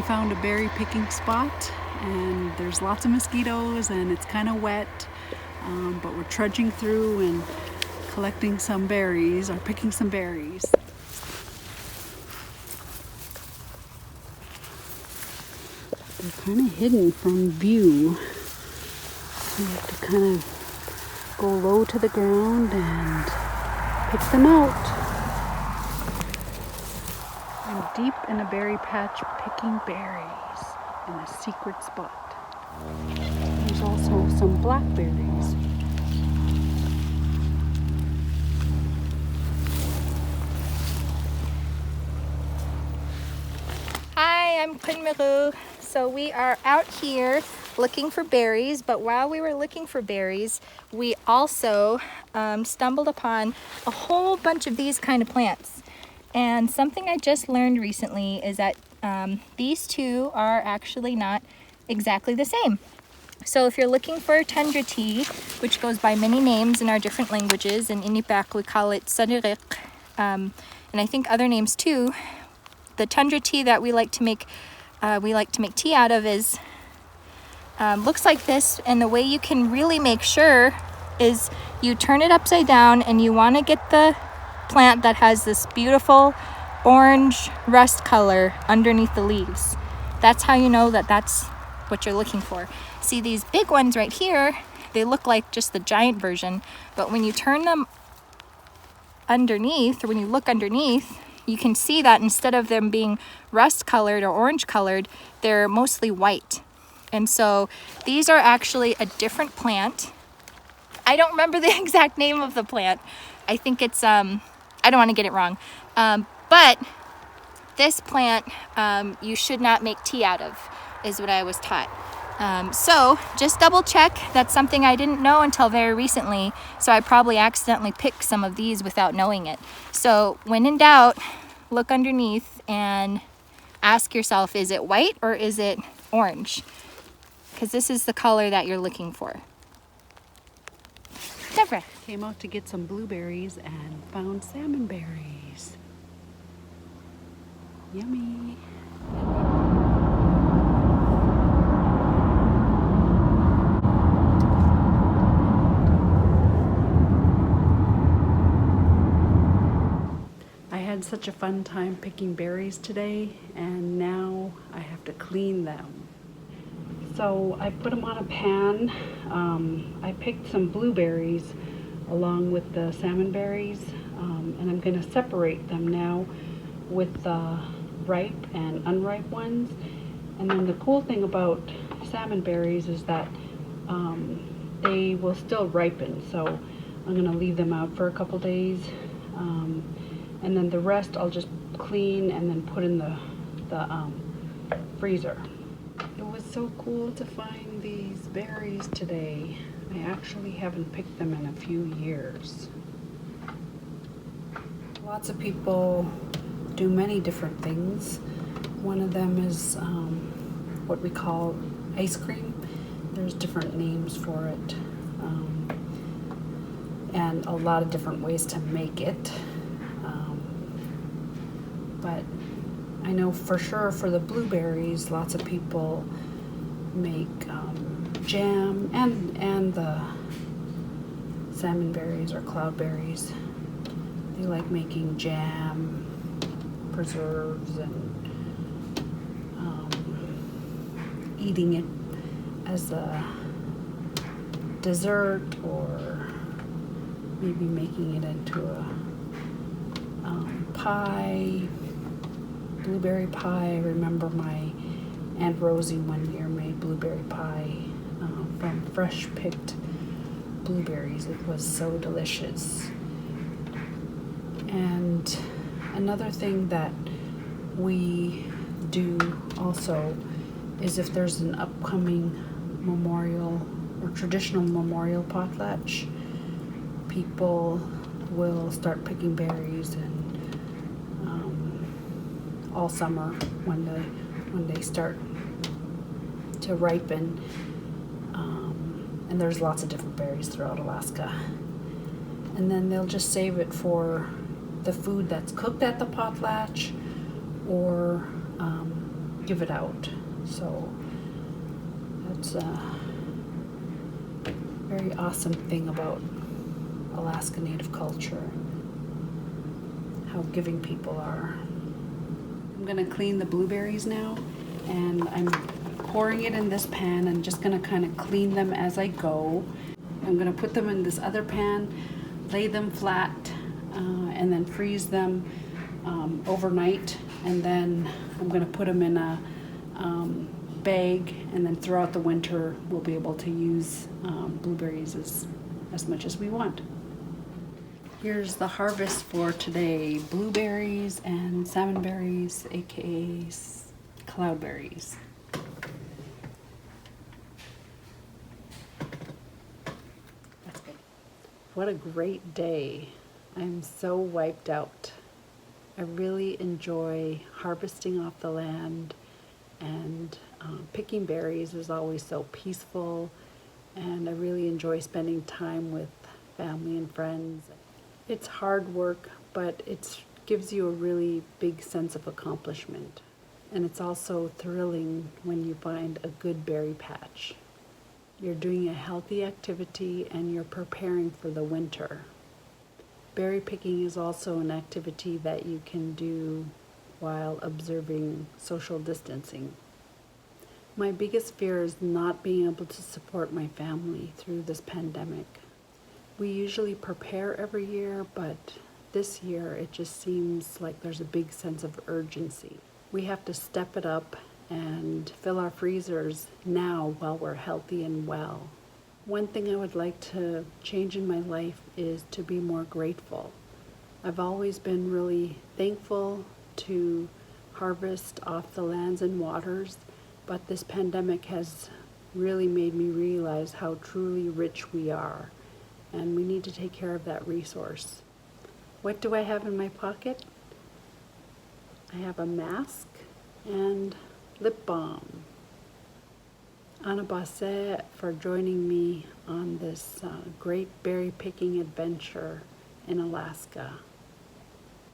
found a berry picking spot, and there's lots of mosquitoes and it's kind of wet, but we're trudging through and collecting some berries, or picking some berries. They're kind of hidden from view. You have to kind of go low to the ground and pick them out. I'm deep in a berry patch picking berries in a secret spot. There's also some blackberries. Hi, I'm Qunmiġu. So we are out here looking for berries, but while we were looking for berries, we also stumbled upon a whole bunch of these kind of plants. And something I just learned recently is that these two are actually not exactly the same. So if you're looking for tundra tea, which goes by many names in our different languages, in Enaa we call it sadiriq, and I think other names too, the tundra tea that we like to make tea out of is looks like this, and the way you can really make sure is you turn it upside down, and you want to get the plant that has this beautiful orange rust color underneath the leaves. That's how you know that that's what you're looking for. See, these big ones right here, they look like just the giant version, but when you turn them underneath, or when you look underneath, you can see that instead of them being rust colored or orange colored, they're mostly white. And so these are actually a different plant. I don't remember the exact name of the plant. I think it's, I don't want to get it wrong. But this plant you should not make tea out of, is what I was taught. So just double check. That's something I didn't know until very recently. So I probably accidentally picked some of these without knowing it. So when in doubt, look underneath and ask yourself, is it white or is it orange? Because this is the color that you're looking for. Deborah. Came out to get some blueberries and found salmon berries. Yummy. I had such a fun time picking berries today, and now I have to clean them. So I put them on a pan. I picked some blueberries along with the salmon berries, and I'm going to separate them now with the ripe and unripe ones. And then the cool thing about salmon berries is that they will still ripen, so I'm going to leave them out for a couple days, and then the rest I'll just clean and then put in the freezer. It was so cool to find these berries today. I actually haven't picked them in a few years. Lots of people do many different things. One of them is what we call ice cream. There's different names for it, and a lot of different ways to make it. But I know for sure for the blueberries, lots of people make jam, and the salmon berries or cloudberries. They like making jam, preserves, and eating it as a dessert, or maybe making it into a pie, blueberry pie. I remember my Aunt Rosie one year made blueberry pie from fresh picked blueberries. It was so delicious. And another thing that we do also is if there's an upcoming memorial or traditional memorial potlatch, people will start picking berries, and all summer when they start to ripen, and there's lots of different berries throughout Alaska, and then they'll just save it for the food that's cooked at the potlatch, or give it out. So that's a very awesome thing about Alaska Native culture, how giving people are. I'm gonna clean the blueberries now, and I'm pouring it in this pan and just gonna kind of clean them as I go. I'm gonna put them in this other pan, lay them flat, and then freeze them overnight, and then I'm gonna put them in a bag, and then throughout the winter we'll be able to use blueberries as much as we want. Here's the harvest for today: blueberries and salmonberries, aka cloudberries. That's good. What a great day. I'm so wiped out. I really enjoy harvesting off the land, and picking berries is always so peaceful, and I really enjoy spending time with family and friends. It's hard work, but it gives you a really big sense of accomplishment. And it's also thrilling when you find a good berry patch. You're doing a healthy activity and you're preparing for the winter. Berry picking is also an activity that you can do while observing social distancing. My biggest fear is not being able to support my family through this pandemic. We usually prepare every year, but this year it just seems like there's a big sense of urgency. We have to step it up and fill our freezers now while we're healthy and well. One thing I would like to change in my life is to be more grateful. I've always been really thankful to harvest off the lands and waters, but this pandemic has really made me realize how truly rich we are, and we need to take care of that resource. What do I have in my pocket? I have a mask and lip balm. Enaa baasee for joining me on this great berry picking adventure in Alaska.